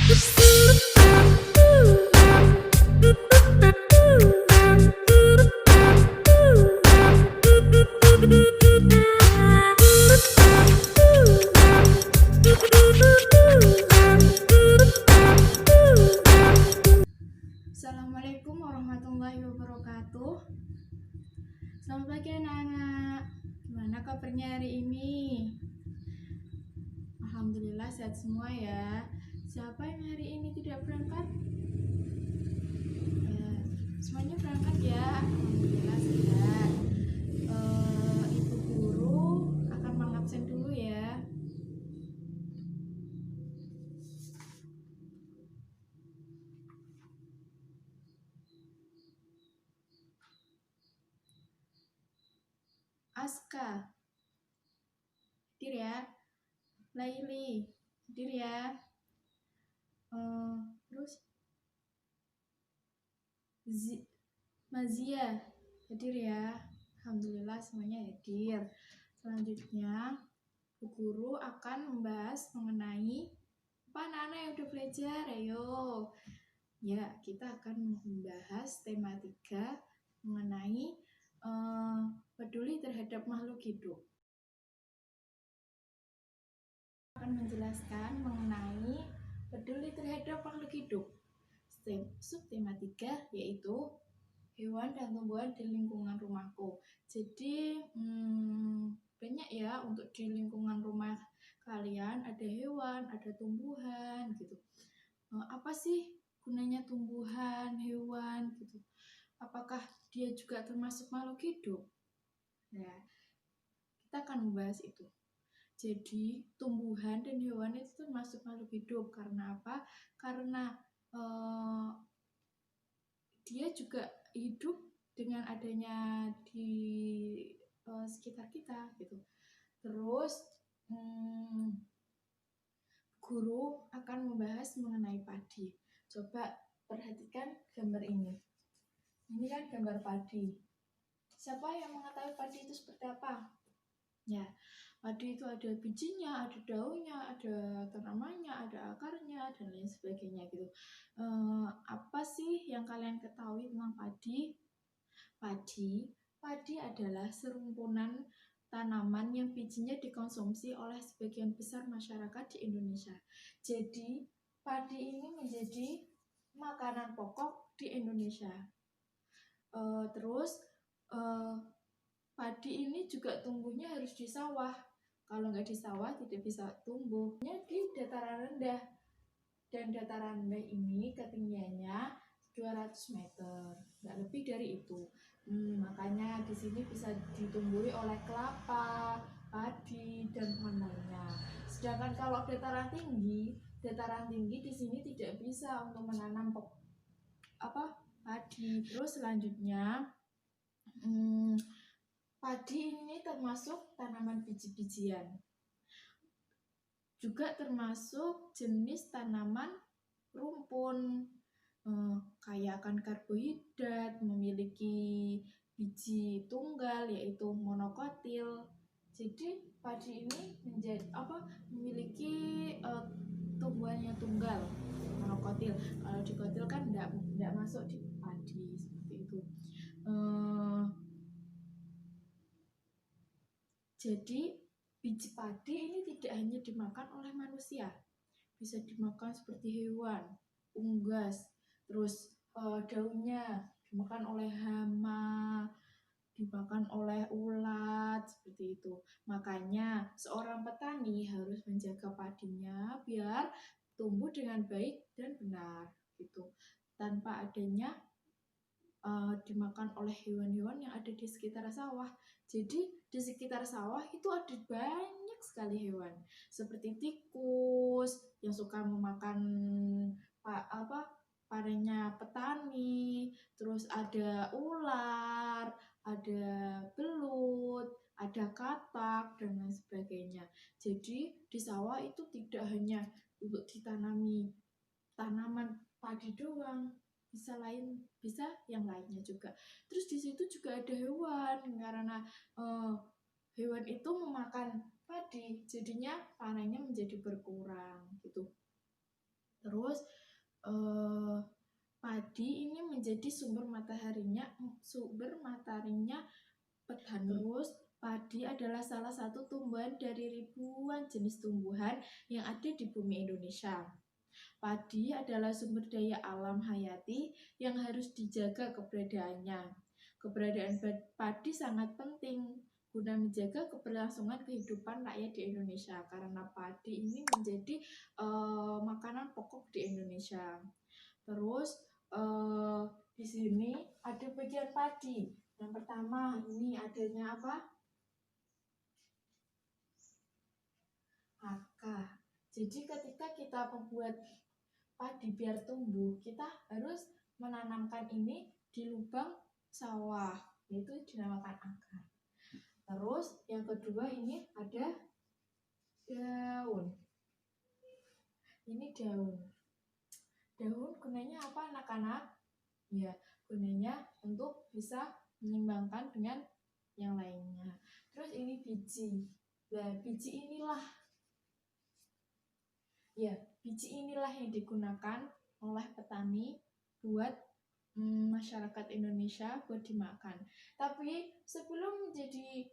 Assalamualaikum warahmatullahi wabarakatuh. Selamat pagi anak-anak. Gimana kabarnya hari ini? Alhamdulillah sehat semua ya. Siapa yang hari ini tidak berangkat? Semuanya berangkat ya. Alhamdulillah sehat. Ibu guru akan mengabsen dulu ya. Aska, hadir ya. Laili, hadir ya. Terus Mazia, hadir ya. Alhamdulillah semuanya hadir. Selanjutnya, Bu Guru akan membahas mengenai apa anak-anak yang udah belajar. Ayo, ya kita akan membahas tema 3 mengenai peduli terhadap makhluk hidup. Akan menjelaskan mengenai peduli terhadap makhluk hidup. Subtema 3 yaitu hewan dan tumbuhan di lingkungan rumahku. Jadi banyak ya untuk di lingkungan rumah kalian ada hewan, ada tumbuhan gitu. Apa sih gunanya tumbuhan, hewan gitu? Apakah dia juga termasuk makhluk hidup? Nah, kita akan membahas itu. Jadi tumbuhan dan hewan itu termasuk makhluk hidup karena apa? Karena dia juga hidup dengan adanya di sekitar kita gitu. Terus guru akan membahas mengenai padi. Coba perhatikan gambar ini. Ini kan gambar padi. Siapa yang mengetahui padi itu seperti apa? Ya, padi itu ada bijinya, ada daunnya, ada tanamannya, ada akarnya, dan lain sebagainya gitu. Apa sih yang kalian ketahui tentang padi? Padi adalah serumpunan tanaman yang bijinya dikonsumsi oleh sebagian besar masyarakat di Indonesia. Jadi, padi ini menjadi makanan pokok di Indonesia. Padi ini juga tumbuhnya harus di sawah. Kalau nggak di sawah tidak bisa tumbuhnya di dataran rendah. Dan dataran rendah ini ketinggiannya 200 meter, nggak lebih dari itu. Makanya di sini bisa ditumbuhi oleh kelapa, padi, dan pohon lainnya. Sedangkan kalau dataran tinggi di sini tidak bisa untuk menanam padi. Terus selanjutnya padi ini termasuk tanaman biji-bijian. Juga termasuk jenis tanaman rumpun, kaya akan karbohidrat, memiliki biji tunggal yaitu monokotil. Jadi padi ini memiliki tumbuhannya tunggal, monokotil. Kalau dikotil kan tidak masuk di padi seperti itu. Jadi biji padi ini tidak hanya dimakan oleh manusia, bisa dimakan seperti hewan, unggas, terus daunnya dimakan oleh hama, dimakan oleh ulat, seperti itu. Makanya seorang petani harus menjaga padinya biar tumbuh dengan baik dan benar gitu, tanpa adanya dimakan oleh hewan-hewan yang ada di sekitar sawah. Jadi di sekitar sawah itu ada banyak sekali hewan seperti tikus yang suka memakan panennya petani, terus ada ular, ada belut, ada katak, dan lain sebagainya. Jadi di sawah itu tidak hanya untuk ditanami tanaman padi doang, bisa yang lainnya juga. Terus di situ juga ada hewan, karena hewan itu memakan padi, jadinya panennya menjadi berkurang gitu. Terus padi ini menjadi sumber mataharinya petani. Terus padi adalah salah satu tumbuhan dari ribuan jenis tumbuhan yang ada di bumi Indonesia. Padi adalah sumber daya alam hayati yang harus dijaga keberadaannya. Keberadaan padi sangat penting guna menjaga keberlangsungan kehidupan rakyat di Indonesia, karena padi ini menjadi makanan pokok di Indonesia. Terus di sini ada bagian padi. Yang pertama ini adanya apa? Akar. Jadi ketika kita membuat padi biar tumbuh, kita harus menanamkan ini di lubang sawah, yaitu dinamakan akar. Terus yang kedua ini ada daun. Ini daun. Daun gunanya apa anak-anak? Ya, gunanya untuk bisa menyeimbangkan dengan yang lainnya. Terus ini biji. Nah, biji inilah yang digunakan oleh petani buat masyarakat Indonesia buat dimakan. Tapi sebelum menjadi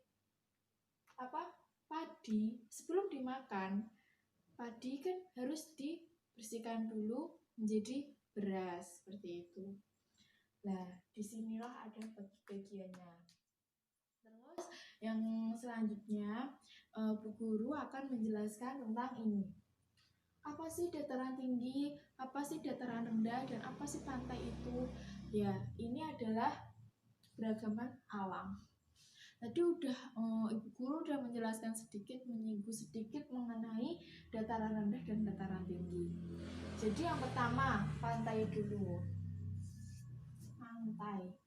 padi, sebelum dimakan, padi kan harus dibersihkan dulu menjadi beras seperti itu. Nah, disinilah ada bagiannya. Terus yang selanjutnya, Bu Guru akan menjelaskan tentang ini. Apa sih dataran tinggi, apa sih dataran rendah, dan apa sih pantai itu? Ya, ini adalah beragaman alam. Tadi Ibu Guru udah menjelaskan menyinggung sedikit mengenai dataran rendah dan dataran tinggi. Jadi yang pertama, pantai dulu. Pantai.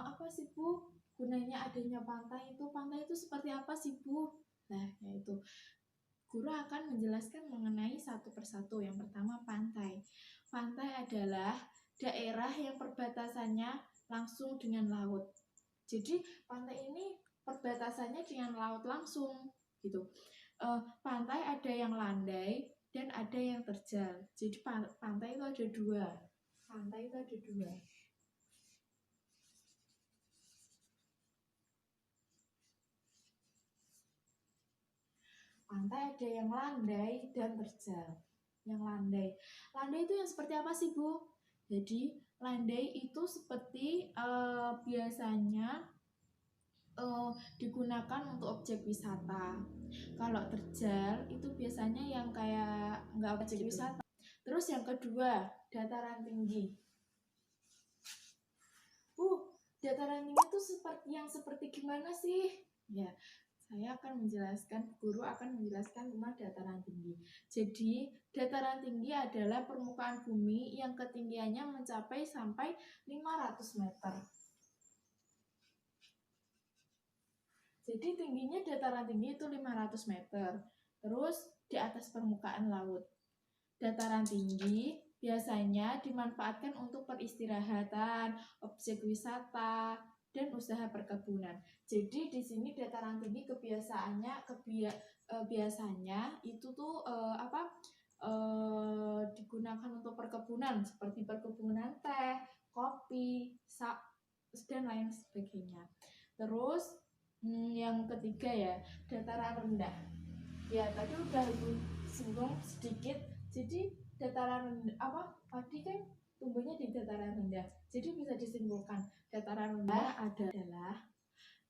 Apa sih Bu? Gunanya adanya pantai itu seperti apa sih Bu? Nah, yaitu Guru akan menjelaskan mengenai satu persatu. Yang pertama, pantai. Pantai adalah daerah yang perbatasannya langsung dengan laut. Jadi pantai ini perbatasannya dengan laut langsung gitu. Pantai ada yang landai dan ada yang terjal. Jadi pantai itu ada dua. Pantai itu ada dua. Pantai ada yang landai dan terjal. Yang landai itu yang seperti apa sih Bu? Jadi landai itu seperti biasanya digunakan untuk objek wisata. Kalau terjal itu biasanya yang kayak nggak objek wisata. Terus yang kedua, dataran tinggi. Dataran tinggi itu seperti gimana sih? Ya, saya akan menjelaskan, Guru akan menjelaskan tentang dataran tinggi. Jadi, dataran tinggi adalah permukaan bumi yang ketinggiannya mencapai sampai 500 meter. Jadi, tingginya dataran tinggi itu 500 meter. Terus, di atas permukaan laut. Dataran tinggi biasanya dimanfaatkan untuk peristirahatan, objek wisata, dan usaha perkebunan. Jadi di sini dataran tinggi biasanya itu tuh digunakan untuk perkebunan seperti perkebunan teh, kopi, dan lain sebagainya. Terus yang ketiga ya, dataran rendah. Ya tadi udah singgung sedikit. Jadi dataran rendah padi kan tumbuhnya di dataran rendah. Jadi bisa disimpulkan dataran rendah adalah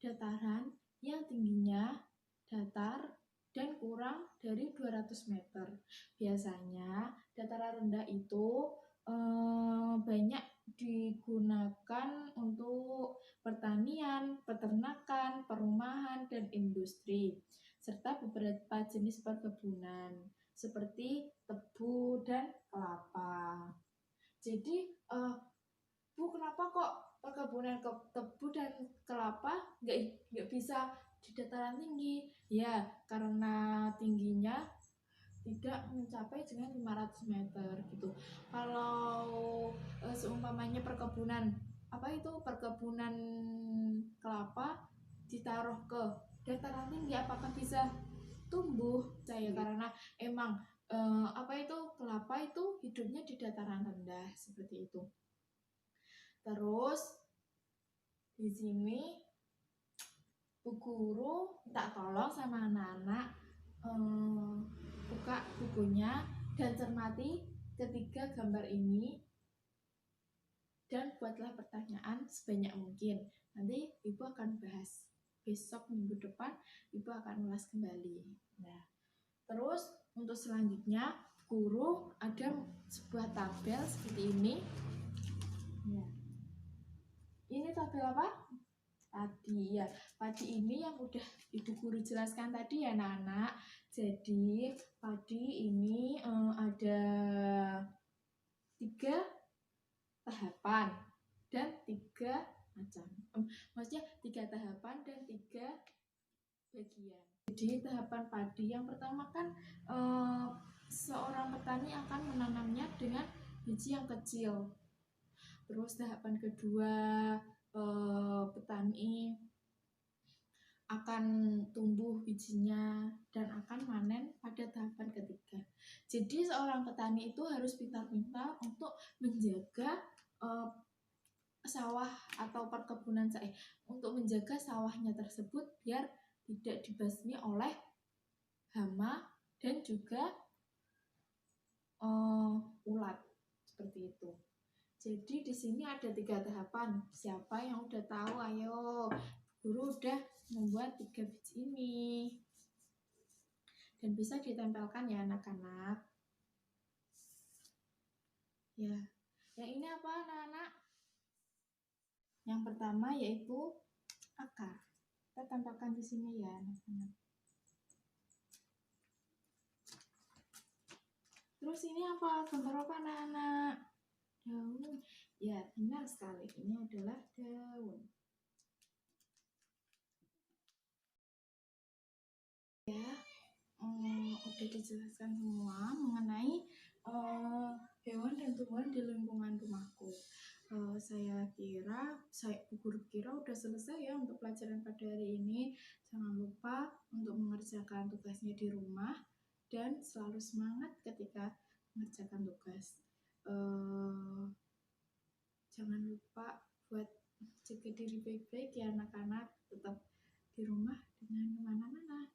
dataran yang tingginya datar dan kurang dari 200 meter. Biasanya dataran rendah itu banyak digunakan untuk pertanian, peternakan, perumahan, dan industri, serta beberapa jenis perkebunan seperti tebu dan kelapa. Jadi, Bu, kenapa kok perkebunan tebu dan kelapa nggak bisa di dataran tinggi? Ya, karena tingginya tidak mencapai dengan 500 meter gitu. Kalau seumpamanya perkebunan kelapa ditaruh ke dataran tinggi, apakah bisa tumbuh? Karena emang kelapa itu hidupnya di dataran rendah seperti itu. Terus di sini Bu Guru tak tolong sama anak-anak buka bukunya dan cermati ketiga gambar ini dan buatlah pertanyaan sebanyak mungkin. Nanti Ibu akan bahas besok minggu depan, Ibu akan ulas kembali. Nah, terus untuk selanjutnya guru ada sebuah tabel seperti ini. Ya. Ini tabel apa? Padi ya. Padi ini yang udah Ibu Guru jelaskan tadi ya anak-anak. Jadi padi ini ada 3 tahapan dan 3 macam. Maksudnya 3 tahapan dan 3 bagian. Jadi tahapan padi yang pertama kan seorang petani akan menanamnya dengan biji yang kecil. Terus tahapan kedua petani akan tumbuh bijinya dan akan panen pada tahapan ketiga. Jadi seorang petani itu harus pintar-pintar untuk menjaga sawah atau perkebunan untuk menjaga sawahnya tersebut biar tidak dibasmi oleh hama dan juga ulat seperti itu. Jadi di sini ada 3 tahapan. Siapa yang udah tahu? Ayo, guru udah membuat 3 biji ini dan bisa ditempelkan ya anak-anak. Ya, yang ini apa anak-anak? Yang pertama yaitu akar. Kita tempelkan di sini ya anak-anak. Terus ini apa? Gambar apa anak-anak? Daun. Ya, benar sekali. Ini adalah daun. Ya, udah dijelaskan semua mengenai hewan dan tumbuhan di lingkungan rumahku. Saya Bu Guru kira udah selesai ya untuk pelajaran pada hari ini. Jangan lupa untuk mengerjakan tugasnya di rumah dan selalu semangat ketika mengerjakan tugas. Jangan lupa buat jaga diri baik-baik ya anak-anak, tetap di rumah dengan kemana-mana.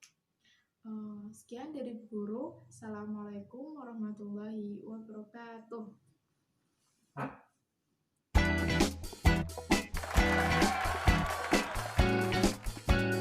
Sekian dari Bu Guru. Assalamualaikum warahmatullahi wabarakatuh.